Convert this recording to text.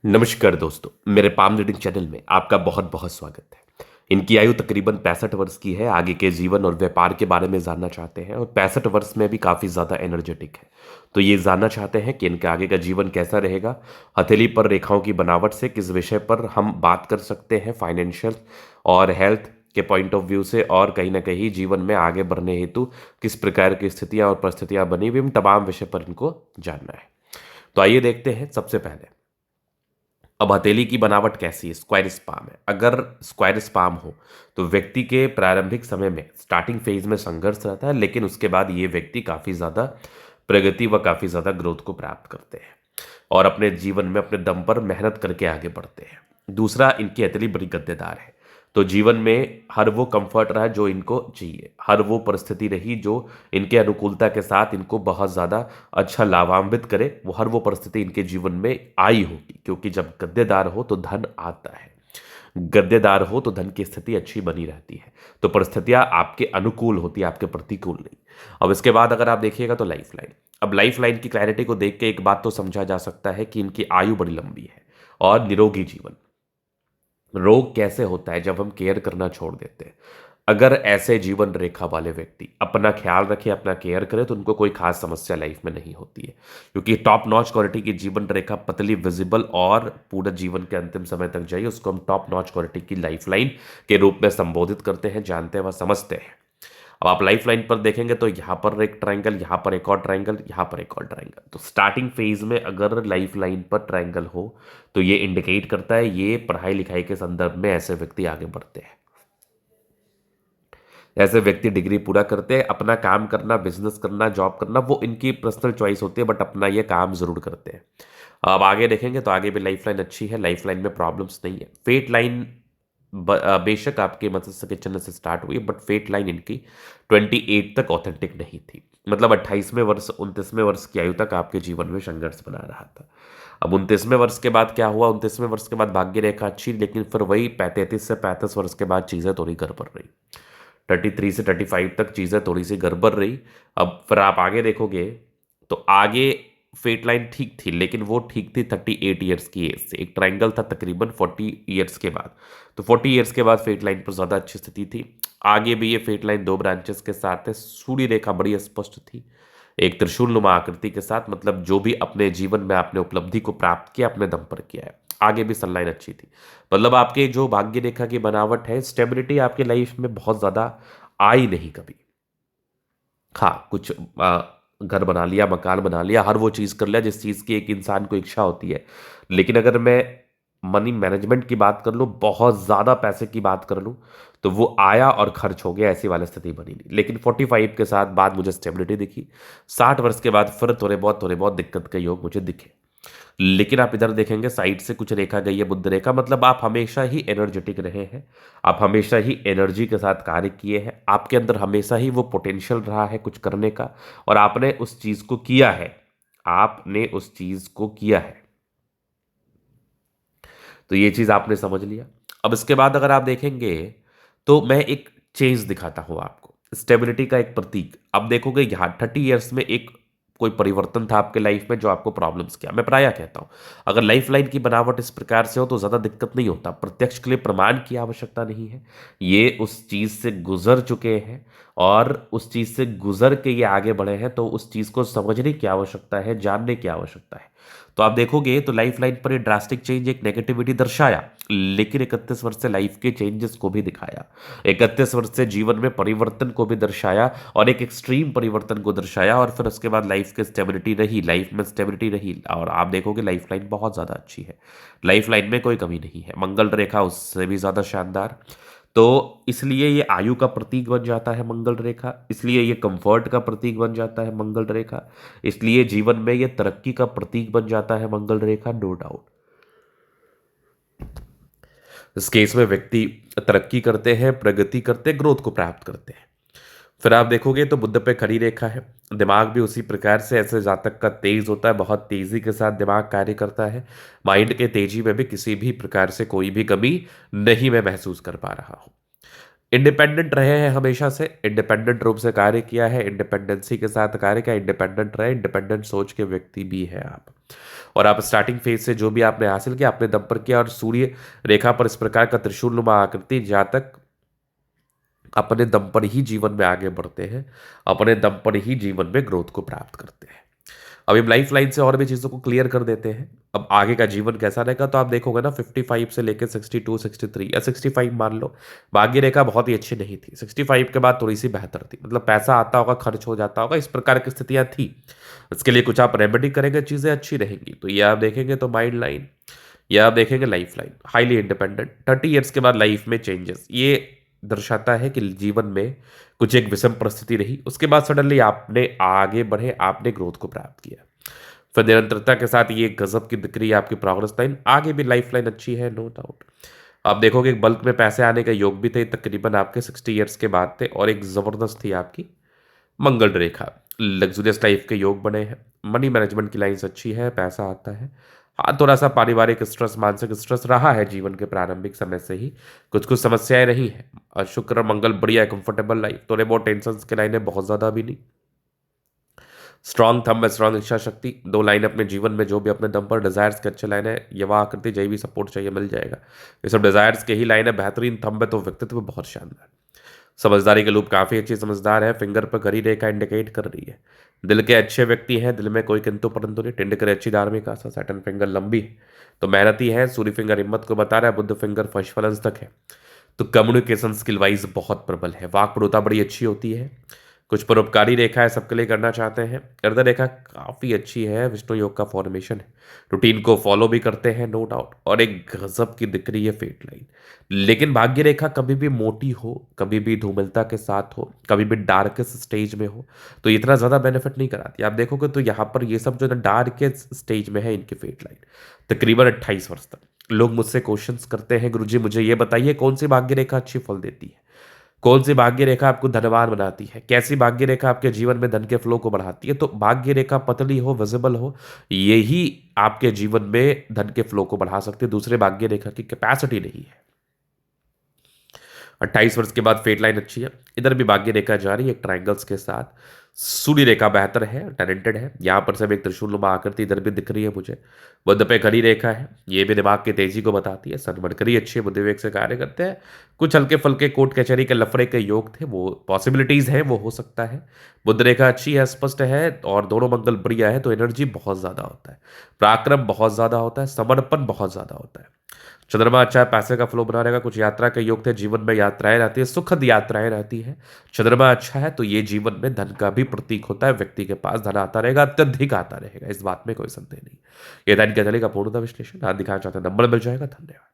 नमस्कार दोस्तों, मेरे पाम रीडिंग चैनल में आपका बहुत बहुत स्वागत है। इनकी आयु तकरीबन 65 वर्ष की है। आगे के जीवन और व्यापार के बारे में जानना चाहते हैं और 65 वर्ष में भी काफ़ी ज़्यादा एनर्जेटिक है। तो ये जानना चाहते हैं कि इनका आगे का जीवन कैसा रहेगा। हथेली पर रेखाओं की बनावट से किस विषय पर हम बात कर सकते हैं, फाइनेंशियल और हेल्थ के पॉइंट ऑफ व्यू से, और कहीं ना कहीं जीवन में आगे बढ़ने हेतु किस प्रकार की स्थितियां और परिस्थितियां बनी हुई, इन तमाम विषय पर इनको जानना है। तो आइए देखते हैं। सबसे पहले, अब हथेली की बनावट कैसी है? स्क्वायर स्पाम है। अगर स्क्वायर स्पाम हो तो व्यक्ति के प्रारंभिक समय में स्टार्टिंग फेज में संघर्ष रहता है, लेकिन उसके बाद ये व्यक्ति काफी ज्यादा प्रगति व काफी ज्यादा ग्रोथ को प्राप्त करते हैं और अपने जीवन में अपने दम पर मेहनत करके आगे बढ़ते हैं। दूसरा, इनकी हथेली बड़ी गद्देदार है। तो जीवन में हर वो कंफर्ट रहा जो इनको चाहिए, हर वो परिस्थिति रही जो इनके अनुकूलता के साथ इनको बहुत ज़्यादा अच्छा लाभान्वित करे, वो हर वो परिस्थिति इनके जीवन में आई होगी। क्योंकि जब गद्देदार हो तो धन आता है, गद्देदार हो तो धन की स्थिति अच्छी बनी रहती है। तो परिस्थितियां आपके अनुकूल होती है, आपके प्रतिकूल नहीं। अब इसके बाद अगर आप देखिएगा तो लाइफ लाइन। अब लाइफ लाइन की क्लैरिटी को देख के एक बात तो समझा जा सकता है कि इनकी आयु बड़ी लंबी है और निरोगी जीवन। रोग कैसे होता है? जब हम केयर करना छोड़ देते हैं। अगर ऐसे जीवन रेखा वाले व्यक्ति अपना ख्याल रखे, अपना केयर करे, तो उनको कोई खास समस्या लाइफ में नहीं होती है। क्योंकि टॉप नॉच क्वालिटी की जीवन रेखा पतली, विजिबल और पूरा जीवन के अंतिम समय तक जाइए, उसको हम टॉप नॉच क्वालिटी की लाइफ लाइन के रूप में संबोधित करते हैं, जानते हैं व समझते हैं। अब आप लाइफ लाइन पर देखेंगे तो यहाँ पर एक ट्रायंगल, यहाँ पर एक और ट्रायंगल, यहाँ पर एक और ट्रायंगल। तो स्टार्टिंग फेज में अगर लाइफ लाइन पर ट्रायंगल हो तो ये इंडिकेट करता है ये पढ़ाई लिखाई के संदर्भ में ऐसे व्यक्ति आगे बढ़ते हैं। ऐसे व्यक्ति डिग्री पूरा करते हैं, अपना काम करना, बिजनेस करना, जॉब करना वो इनकी पर्सनल चॉइस होती है, बट अपना ये काम जरूर करते हैं। अब आगे देखेंगे तो आगे भी लाइफ लाइन अच्छी है, लाइफ लाइन में प्रॉब्लम्स नहीं है। फेट लाइन बेशक आपके मत्स्य के चिन्ह से स्टार्ट हुई, बट फेट लाइन इनकी 28 तक ऑथेंटिक नहीं थी। मतलब 28वें वर्ष 29वें वर्ष की आयु तक आपके जीवन में संघर्ष बना रहा था। अब 29वें वर्ष के बाद क्या हुआ? 29वें वर्ष के बाद भाग्य रेखा अच्छी, लेकिन फिर वही 33 से 35 वर्ष के बाद चीजें थोड़ी गड़बड़ रही। 33 से 35 तक चीज़ें थोड़ी सी गड़बड़ रही। अब फिर आप आगे देखोगे तो आगे फेट लाइन ठीक थी, लेकिन वो ठीक थी 38 ईयर्स की एज से। एक ट्रायंगल था तकरीबन 40 ईयर्स के बाद। तो 40 ईयर्स के बाद फेट लाइन पर ज़्यादा अच्छी स्थिति थी। आगे भी ये फेट लाइन दो ब्रांचेस के साथ है। सूर्य रेखा बड़ी स्पष्ट थी, एक त्रिशूल नुमा आकृति के साथ। मतलब जो भी अपने जीवन में आपने उपलब्धि को प्राप्त किया, अपने दम पर किया है। आगे भी सनलाइन अच्छी थी। मतलब आपके जो भाग्य रेखा की बनावट है, स्टेबिलिटी आपके लाइफ में बहुत ज्यादा आई नहीं कभी। हाँ, कुछ घर बना लिया, मकान बना लिया, हर वो चीज कर लिया जिस चीज की एक इंसान को इच्छा होती है। लेकिन अगर मैं मनी मैनेजमेंट की बात कर लूँ, बहुत ज्यादा पैसे की बात कर लूँ, तो वो आया और खर्च हो गया, ऐसी वाली स्थिति बनी नहीं। लेकिन 45 के साथ बाद मुझे स्टेबिलिटी दिखी। 60 वर्ष के बाद फिर थोड़े बहुत दिक्कत के योग मुझे दिखे। लेकिन आप इधर देखेंगे साइड से कुछ रेखा गई है, बुद्ध रेखा। मतलब आप हमेशा ही एनर्जेटिक रहे हैं, आप हमेशा ही एनर्जी के साथ कार्य किए हैं, आपके अंदर हमेशा ही वो पोटेंशियल रहा है कुछ करने का, और आपने उस चीज को किया है। आपने उस चीज को किया है। तो ये चीज आपने समझ लिया। अब इसके बाद अगर आप देखेंगे तो मैं एक चेंज दिखाता हूं आपको, स्टेबिलिटी का एक प्रतीक। अब देखोगे यहाँ 30 ईयर्स में एक कोई परिवर्तन था आपके लाइफ में जो आपको प्रॉब्लम्स किया। मैं प्रायः कहता हूं, अगर लाइफ लाइन की बनावट इस प्रकार से हो तो ज्यादा दिक्कत नहीं होता। प्रत्यक्ष के लिए प्रमाण की आवश्यकता नहीं है। ये उस चीज से गुजर चुके हैं और उस चीज से गुजर के ये आगे बढ़े हैं, तो उस चीज को समझने की आवश्यकता है, जानने की आवश्यकता है। तो आप देखोगे तो लाइफ लाइन पर ये ड्रास्टिक चेंज, एक नेगेटिविटी दर्शाया, लेकिन 31 वर्ष से लाइफ के चेंजेस को भी दिखाया। 31 वर्ष से जीवन में परिवर्तन को भी दर्शाया और एक एक्सट्रीम परिवर्तन को दर्शाया। और फिर उसके बाद लाइफ की स्टेबिलिटी रही, लाइफ में स्टेबिलिटी रही, और आप देखोगे लाइफ लाइन बहुत ज़्यादा अच्छी है। लाइफ लाइन में कोई कमी नहीं है। मंगल रेखा उससे भी ज़्यादा शानदार। तो इसलिए ये आयु का प्रतीक बन जाता है मंगल रेखा, इसलिए ये कंफर्ट का प्रतीक बन जाता है मंगल रेखा, इसलिए जीवन में ये तरक्की का प्रतीक बन जाता है मंगल रेखा, नो डाउट। इस केस में व्यक्ति तरक्की करते हैं, प्रगति करते हैं, ग्रोथ को प्राप्त करते हैं। फिर आप देखोगे तो बुद्ध पे खड़ी रेखा है। दिमाग भी उसी प्रकार से, ऐसे जातक का तेज होता है, बहुत तेजी के साथ दिमाग कार्य करता है। माइंड के तेजी में भी किसी भी प्रकार से कोई भी कमी नहीं मैं महसूस कर पा रहा हूं। इंडिपेंडेंट रहे हैं हमेशा से, इंडिपेंडेंट रूप से कार्य किया है, इंडिपेंडेंसी के साथ कार्य किया, इंडिपेंडेंट रहे, इंडिपेंडेंट सोच के व्यक्ति भी है आप। और आप स्टार्टिंग फेज से जो भी आपने हासिल किया अपने दम पर किया, और सूर्य रेखा पर इस प्रकार का त्रिशूलनुमा आकृति जातक अपने दम पर ही जीवन में आगे बढ़ते हैं, अपने दम पर ही जीवन में ग्रोथ को प्राप्त करते हैं। अब हम लाइफ लाइन से और भी चीज़ों को क्लियर कर देते हैं। अब आगे का जीवन कैसा रहेगा तो आप देखोगे ना, 55 से लेकर 62, 63 या 65 मान लो, भाग्य रेखा बहुत ही अच्छी नहीं थी। 65 के बाद थोड़ी सी बेहतर थी, मतलब पैसा आता होगा, खर्च हो जाता होगा, इस प्रकार की स्थितियां थी। इसके लिए कुछ आप रेमेडी करेंगे, चीज़ें अच्छी रहेंगी। तो ये आप देखेंगे तो माइंड लाइन, या आप देखेंगे life line, highly independent. 30 years के बाद लाइफ में चेंजेस, ये दर्शाता है कि जीवन में कुछ एक विषम परिस्थिति रही, उसके बाद सडनली आपने आगे बढ़े, आपने ग्रोथ को प्राप्त किया। फिर निरंतरता के साथ ये गजब की दिख रही है आपकी प्रोग्रेस लाइन, आगे भी लाइफ लाइन अच्छी है, नो डाउट। आप देखोगे बल्क में पैसे आने का योग भी थे, तकरीबन आपके 60 ईयर्स के बाद थे, और एक जबरदस्त थी आपकी मंगल रेखा, लग्जूरियस लाइफ के योग बने हैं। मनी मैनेजमेंट की लाइन्स अच्छी है, पैसा आता है। हाँ, थोड़ा सा पारिवारिक स्ट्रेस, मानसिक स्ट्रेस रहा है जीवन के प्रारंभिक समय से ही, कुछ कुछ समस्याएं रही हैं। और शुक्र मंगल बढ़िया है, कंफर्टेबल लाइफ, थोड़े बहुत टेंशन की लाइनें, बहुत ज़्यादा भी नहीं। स्ट्रॉन्ग थंब है, स्ट्रॉन्ग इच्छा शक्ति, 2 लाइन अपने जीवन में जो भी अपने दम पर डिजायर्स के अच्छे लाइन है, यवा आकृति, जय भी सपोर्ट चाहिए मिल जाएगा। ये सब डिजायर्स के ही लाइन है, बेहतरीन थंब है, तो व्यक्तित्व बहुत शानदार। समझदारी के लूप काफ़ी अच्छी समझदार है, फिंगर पर घड़ी रेखा इंडिकेट कर रही है। दिल के अच्छे व्यक्ति हैं, दिल में कोई किंतु परंतु नहीं। टिंड करे अच्छी धार्मिक आस्था, सैटर्न फिंगर लंबी है तो मेहनती है। सूर्य फिंगर हिम्मत को बता रहा है, बुद्ध फिंगर फर्स्ट फलंस तक है। तो कम्युनिकेशन स्किल वाइज बहुत प्रबल है, वाक्पटुता बड़ी अच्छी होती है। कुछ परोपकारी रेखा है, सबके लिए करना चाहते हैं। हृदय रेखा काफ़ी अच्छी है, विष्णु योग का फॉर्मेशन है, रूटीन को फॉलो भी करते हैं, नो डाउट। और एक गजब की दिख रही है फेट लाइन। लेकिन भाग्य रेखा कभी भी मोटी हो, कभी भी धूमिलता के साथ हो, कभी भी डार्केस्ट स्टेज में हो, तो इतना ज़्यादा बेनिफिट नहीं कराती। आप देखोगे तो यहाँ पर ये सब जो है डार्केस्ट स्टेज में है इनकी फेट लाइन, तकरीबन 28 वर्ष तक। लोग मुझसे क्वेश्चंस करते हैं, गुरुजी मुझे ये बताइए कौन सी भाग्य रेखा अच्छी फल देती है, कौन सी भाग्य रेखा आपको धनवान बनाती है, कैसी भाग्य रेखा आपके जीवन में धन के फ्लो को बढ़ाती है। तो भाग्य रेखा पतली हो, विजिबल हो, यही आपके जीवन में धन के फ्लो को बढ़ा सकती है, दूसरे भाग्य रेखा की कैपेसिटी नहीं है। 28 वर्ष के बाद फेट लाइन अच्छी है, इधर भी भाग्य रेखा जा रही है एक ट्राइंगल्स के साथ। सूर्य रेखा बेहतर है, टैलेंटेड है, यहाँ पर सब एक त्रिशूलनुमा आकृति इधर भी दिख रही है मुझे। बुध पे घड़ी रेखा है, ये भी दिमाग की तेजी को बताती है। सन मरकरी अच्छी है, बुद्धि विवेक से कार्य करते हैं। कुछ हल्के फल्के कोर्ट कचहरी के लफड़े के योग थे, वो पॉसिबिलिटीज है, वो हो सकता है। बुध रेखा अच्छी है, स्पष्ट है, और दोनों मंगल बढ़िया है, तो एनर्जी बहुत ज्यादा होता है, पराक्रम बहुत ज्यादा होता है, समर्पण बहुत ज्यादा होता है। चंद्रमा अच्छा है, पैसे का फ्लो बना रहेगा। कुछ यात्रा के योग थे, जीवन में यात्राएं रहती है, सुखद यात्राएं रहती है। चंद्रमा अच्छा है तो ये जीवन में धन का भी प्रतीक होता है, व्यक्ति के पास धन आता रहेगा, अत्यधिक आता रहेगा, इस बात में कोई संदेह नहीं। ये था इनका चलेगा पूर्णतः विश्लेषण। आज दिखाना चाहते हैं नंबर मिल जाएगा। धन्यवाद।